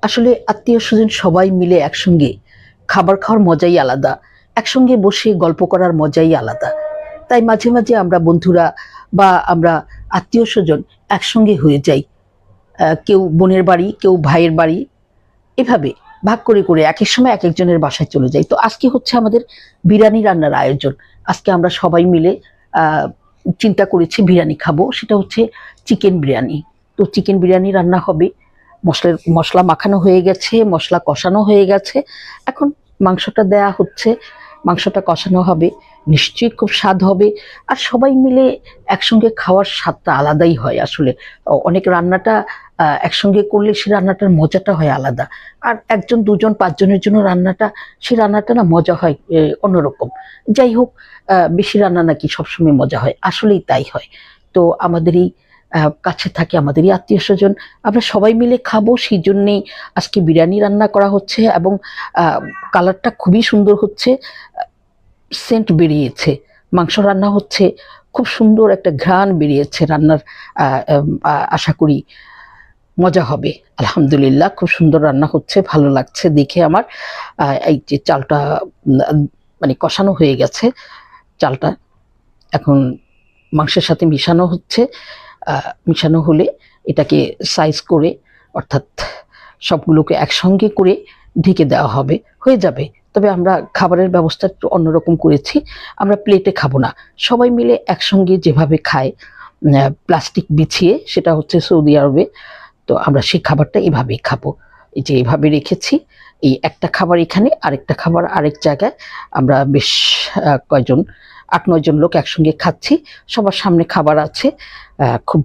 আসলে আত্মীয়-স্বজন সবাই মিলে একসঙ্গে খাবার খাওয়ার মজাই আলাদা। একসঙ্গে বসে গল্প করার মজাই আলাদা। তাই মাঝে, মাঝে আমরা বন্ধুরা বা আমরা আত্মীয়-স্বজন একসঙ্গে হয়ে যাই। কেউ বোনের বাড়ি, কেউ ভাইয়ের বাড়ি, এভাবে ভাগ করে, করে একেক সময় একেকজনের বাসায় চলে যাই। তো আজকে হচ্ছে আমাদের বিরিয়ানি রান্নার আয়োজন। আজকে আমরা সবাই মিলে আ চিন্তা করেছি বিরিয়ানি খাবো। সেটা হচ্ছে চিকেন বিরিয়ানি। তো চিকেন বিরিয়ানি রান্না হবে। মসলা মাখানো হয়ে গেছে, মসলা কষানো হয়ে গেছে। এখন মাংসটা দেয়া হচ্ছে, মাংসটা কষানো হবে। নিশ্চয়ই খুব স্বাদ হবে। আর সবাই মিলে একসঙ্গে খাওয়ার স্বাদটা আলাদাই হয় আসলে। অনেক রান্নাটা একসঙ্গে করলে সে রান্নাটার মজাটা হয় আলাদা। আর ১ জন, ২ জন, ৫ জনের জন্য সে রান্নাটা না মজা হয় অন্যরকম। যাই হোক, বেশি রান্না নাকি সবসময় মজা হয়। আসলেই তাই হয়। তো আমাদের এই কাছে থাকে আমাদেরই আত্মীয়স্বজন। আমরা সবাই মিলে খাবো সেইজন্যেই আজকে বিরিয়ানি রান্না করা হচ্ছে এবং আ কালারটা খুবই সুন্দর হচ্ছে। আ সেন্ট বেরিয়েছে। মাংস রান্না হচ্ছে। খুব সুন্দর একটা ঘ্রাণ বেরিয়েছে রান্নার। আ এম আ আশা করি মজা হবে। আলহামদুলিল্লাহ খুব সুন্দর রান্না হচ্ছে। ভালো লাগছে দেখে আমার। এই যে চালটা আ মানে কষানো হয়ে গেছে চালটা। এখন মাংসের সাথে মিশানো হচ্ছে। আ মিশানো হলে এটাকে সাইজ করে অর্থাৎ সবগুলোকে একসঙ্গে করে ঢেকে দেওয়া হবে। হয়ে যাবে। তবে আমরা খাবারের ব্যবস্থা একটু অন্যরকম করেছি। আমরা প্লেটে খাবো না। সবাই মিলে একসঙ্গে যেভাবে খায় প্লাস্টিক বিছিয়ে সেটা হচ্ছে সৌদি আরবে। তো আমরা সেই খাবারটা এভাবেই খাবো। এই যে এভাবে রেখেছি। এই একটা খাবার এখানে, আরেকটা খাবার আরেক জায়গায়। আমরা বেশ কয়জন ৮-৯ জন লোক একসঙ্গে খাচ্ছি। সবার সামনে খাবার আছে। খুব